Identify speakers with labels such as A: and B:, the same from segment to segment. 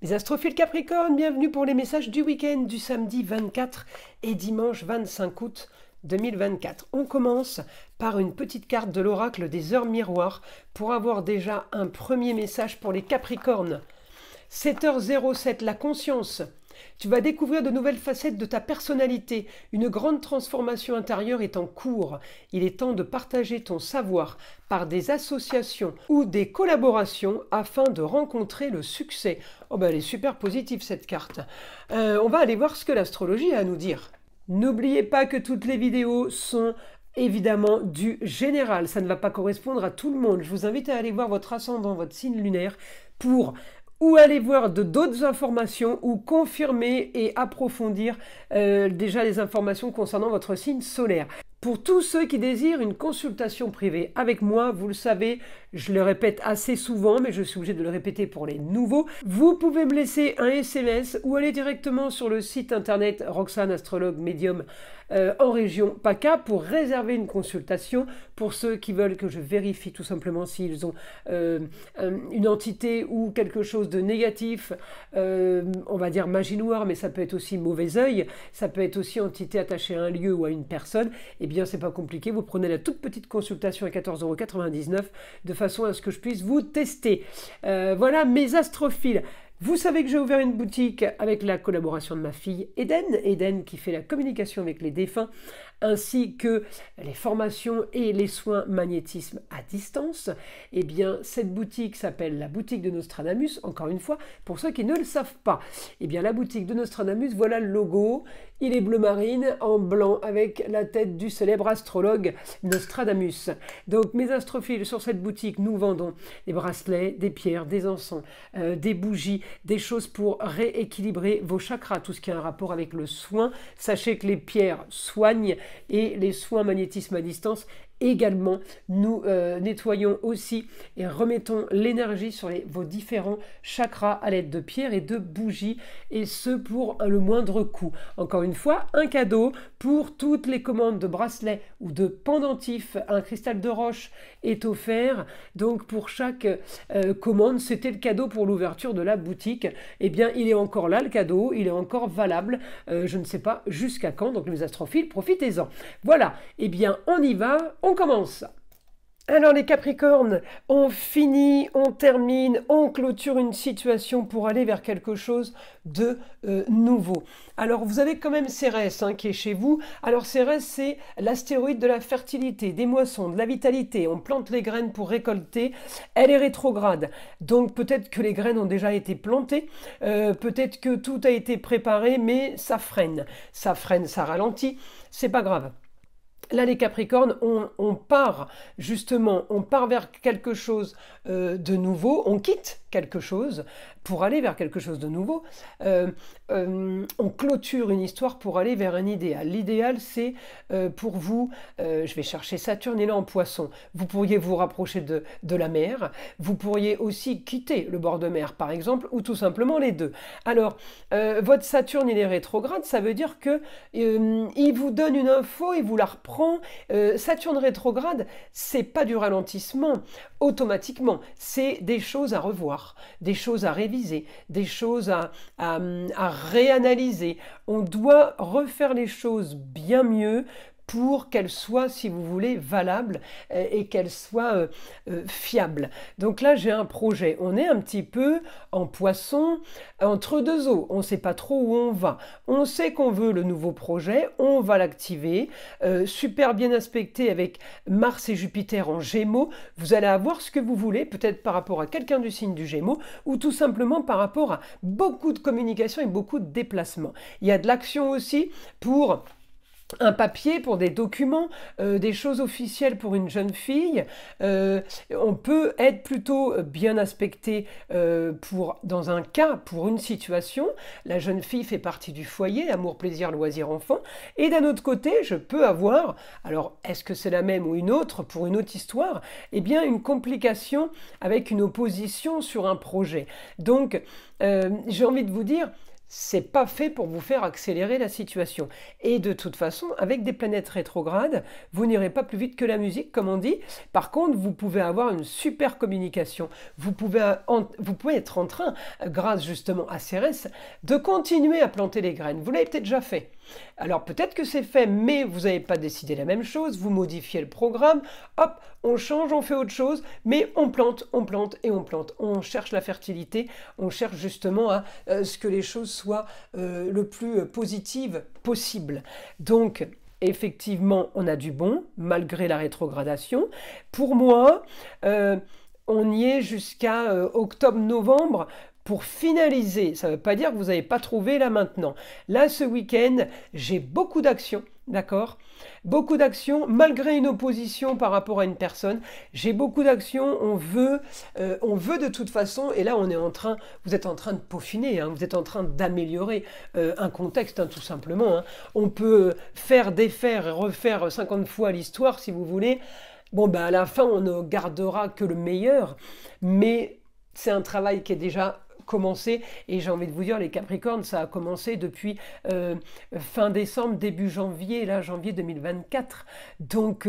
A: Les astrophiles Capricorne, bienvenue pour les messages du week-end du samedi 24 et dimanche 25 août 2024. On commence par une petite carte de l'oracle des heures miroirs pour avoir déjà un premier message pour les Capricornes. 7h07, la conscience. Tu vas découvrir de nouvelles facettes de ta personnalité. Une grande transformation intérieure est en cours. Il est temps de partager ton savoir par des associations ou des collaborations afin de rencontrer le succès. Oh ben elle est super positive cette carte. On va aller voir ce que l'astrologie a à nous dire. N'oubliez pas que toutes les vidéos sont évidemment du général. Ça ne va pas correspondre à tout le monde. Je vous invite à aller voir votre ascendant, votre signe lunaire pour ou aller voir d'autres informations ou confirmer et approfondir déjà les informations concernant votre signe solaire. Pour tous ceux qui désirent une consultation privée avec moi, vous le savez, je le répète assez souvent, mais je suis obligé de le répéter pour les nouveaux, vous pouvez me laisser un SMS ou aller directement sur le site internet Roxane Astrologue Médium en région PACA pour réserver une consultation pour ceux qui veulent que je vérifie tout simplement s'ils ont une entité ou quelque chose de négatif, on va dire magie noire, mais ça peut être aussi mauvais œil, ça peut être aussi entité attachée à un lieu ou à une personne. Eh bien, c'est pas compliqué, vous prenez la toute petite consultation à 14,99 € de façon à ce que je puisse vous tester. Voilà mes astrophiles. Vous savez que j'ai ouvert une boutique avec la collaboration de ma fille Eden qui fait la communication avec les défunts, ainsi que les formations et les soins magnétisme à distance. Eh bien, cette boutique s'appelle la boutique de Nostradamus, encore une fois, pour ceux qui ne le savent pas. Eh bien, la boutique de Nostradamus, voilà le logo. Il est bleu marine en blanc avec la tête du célèbre astrologue Nostradamus. Donc, mes astrophiles, sur cette boutique, nous vendons des bracelets, des pierres, des encens, des bougies, des choses pour rééquilibrer vos chakras, tout ce qui a un rapport avec le soin. Sachez que les pierres soignent et les soins magnétisme à distance également. Nous nettoyons aussi et remettons l'énergie sur vos différents chakras à l'aide de pierres et de bougies, et ce pour le moindre coût. Encore une fois, un cadeau pour toutes les commandes de bracelets ou de pendentifs. Un cristal de roche est offert. Donc pour chaque commande, c'était le cadeau pour l'ouverture de la boutique. Eh bien, il est encore là, le cadeau, il est encore valable. Je ne sais pas jusqu'à quand. Donc les astrophiles, profitez-en. Voilà, eh bien, on y va. On commence. Alors les Capricornes, on finit, on termine, on clôture une situation pour aller vers quelque chose de nouveau. Alors vous avez quand même Cérès qui est chez vous. Alors Cérès, c'est l'astéroïde de la fertilité, des moissons, de la vitalité. On plante les graines pour récolter. Elle est rétrograde. Donc peut-être que les graines ont déjà été plantées, peut-être que tout a été préparé, mais ça freine, ça ralentit. C'est pas grave. Là, les Capricornes, on part justement, on part vers quelque chose de nouveau, on quitte quelque chose pour aller vers quelque chose de nouveau, on clôture une histoire pour aller vers un idéal. L'idéal, c'est pour vous, je vais chercher Saturne, il est en Poisson, vous pourriez vous rapprocher de la mer, vous pourriez aussi quitter le bord de mer, par exemple, ou tout simplement les deux. Alors, votre Saturne, il est rétrograde, ça veut dire que il vous donne une info, il vous la reprend. Saturne rétrograde, c'est pas du ralentissement automatiquement, c'est des choses à revoir, des choses à réviser, des choses à réanalyser. On doit refaire les choses bien mieux pour qu'elles soient, si vous voulez, valables et qu'elles soient fiables. Donc là, j'ai un projet. On est un petit peu en Poisson, entre deux eaux. On ne sait pas trop où on va. On sait qu'on veut le nouveau projet, on va l'activer. Super bien aspecté avec Mars et Jupiter en Gémeaux. Vous allez avoir ce que vous voulez, peut-être par rapport à quelqu'un du signe du Gémeaux, ou tout simplement par rapport à beaucoup de communication et beaucoup de déplacements. Il y a de l'action aussi pour un papier, pour des documents, des choses officielles pour une jeune fille. On peut être plutôt bien aspecté dans un cas, pour une situation. La jeune fille fait partie du foyer, amour, plaisir, loisir, enfant. Et d'un autre côté, je peux avoir, alors est-ce que c'est la même ou une autre, pour une autre histoire, eh bien une complication avec une opposition sur un projet. Donc, j'ai envie de vous dire, c'est pas fait pour vous faire accélérer la situation. Et de toute façon, avec des planètes rétrogrades, vous n'irez pas plus vite que la musique, comme on dit. Par contre, vous pouvez avoir une super communication. Vous pouvez être en train, grâce justement à Cérès, de continuer à planter les graines. Vous l'avez peut-être déjà fait. Alors peut-être que c'est fait, mais vous n'avez pas décidé la même chose, vous modifiez le programme, hop, on change, on fait autre chose, mais on plante et on plante. On cherche la fertilité, on cherche justement à ce que les choses soient le plus positives possible. Donc, effectivement, on a du bon, malgré la rétrogradation. Pour moi, on y est jusqu'à octobre-novembre, pour finaliser. Ça ne veut pas dire que vous n'avez pas trouvé là maintenant. Là, ce week-end, j'ai beaucoup d'actions, d'accord? Beaucoup d'actions, malgré une opposition par rapport à une personne. J'ai beaucoup d'actions, on veut de toute façon, et là, vous êtes en train de peaufiner, hein, vous êtes en train d'améliorer un contexte, hein, tout simplement. Hein. On peut faire, défaire et refaire 50 fois l'histoire, si vous voulez. Bon, ben, à la fin, on ne gardera que le meilleur, mais c'est un travail qui est déjà commencé, et j'ai envie de vous dire, les Capricornes, ça a commencé depuis fin décembre, début janvier, là, janvier 2024. Donc,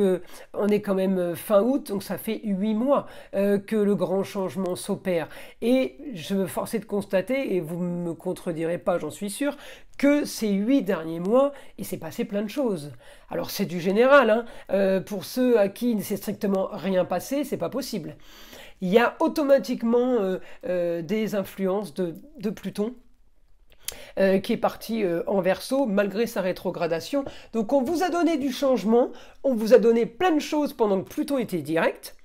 A: on est quand même fin août, donc ça fait 8 mois que le grand changement s'opère. Et je me force de constater, et vous ne me contredirez pas, j'en suis sûr, que ces 8 derniers mois, il s'est passé plein de choses. Alors, c'est du général, hein. Pour ceux à qui il ne s'est strictement rien passé, c'est pas possible. Il y a automatiquement des influences de Pluton qui est parti en Verseau malgré sa rétrogradation. Donc on vous a donné du changement, on vous a donné plein de choses pendant que Pluton était direct.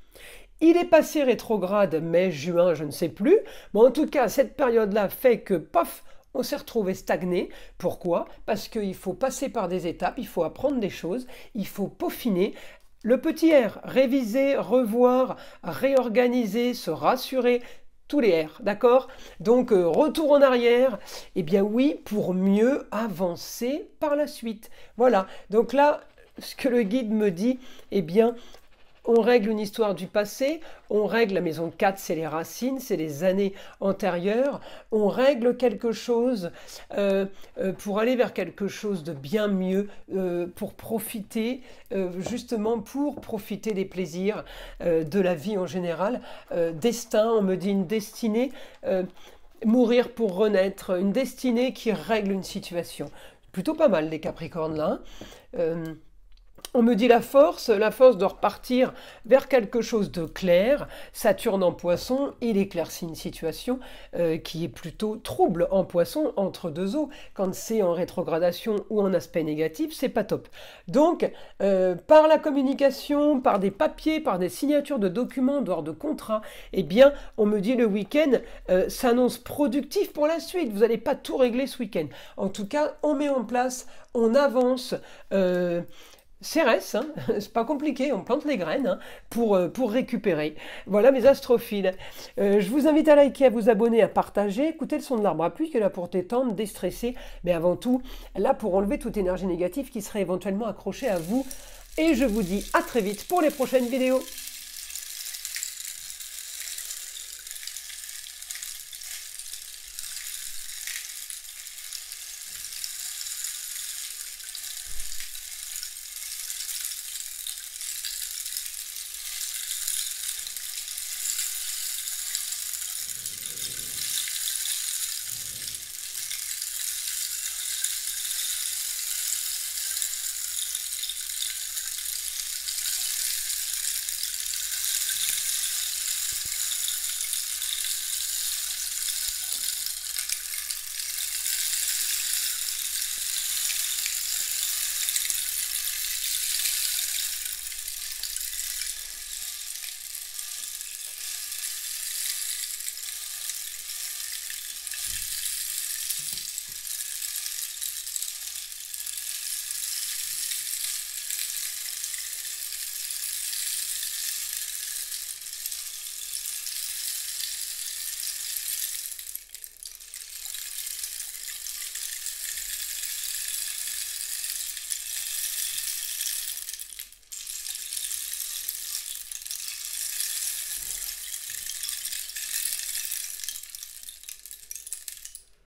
A: Il est passé rétrograde mai, juin, je ne sais plus. Mais en tout cas, cette période-là fait que, paf, on s'est retrouvé stagné. Pourquoi? Parce qu'il faut passer par des étapes, il faut apprendre des choses, il faut peaufiner. Le petit R, réviser, revoir, réorganiser, se rassurer, tous les R, d'accord? Donc, retour en arrière, eh bien oui, pour mieux avancer par la suite. Voilà, donc là, ce que le guide me dit, eh bien, on règle une histoire du passé, on règle la maison 4, c'est les racines, c'est les années antérieures, on règle quelque chose pour aller vers quelque chose de bien mieux, pour profiter, justement pour profiter des plaisirs de la vie en général. Destin, on me dit une destinée, mourir pour renaître, une destinée qui règle une situation. Plutôt pas mal les Capricornes là. On me dit la force de repartir vers quelque chose de clair. Saturne en Poisson, il éclaircit une situation qui est plutôt trouble en Poisson, entre deux eaux. Quand c'est en rétrogradation ou en aspect négatif, c'est pas top. Donc, par la communication, par des papiers, par des signatures de documents, d'ordre de contrat, eh bien, on me dit le week-end s'annonce productif pour la suite. Vous n'allez pas tout régler ce week-end. En tout cas, on met en place, on avance. Cérès, hein, c'est pas compliqué, on plante les graines hein, pour récupérer. Voilà mes astrophiles. Je vous invite à liker, à vous abonner, à partager, écouter le son de l'arbre à pluie qui est là pour détendre, déstresser, mais avant tout, là pour enlever toute énergie négative qui serait éventuellement accrochée à vous. Et je vous dis à très vite pour les prochaines vidéos.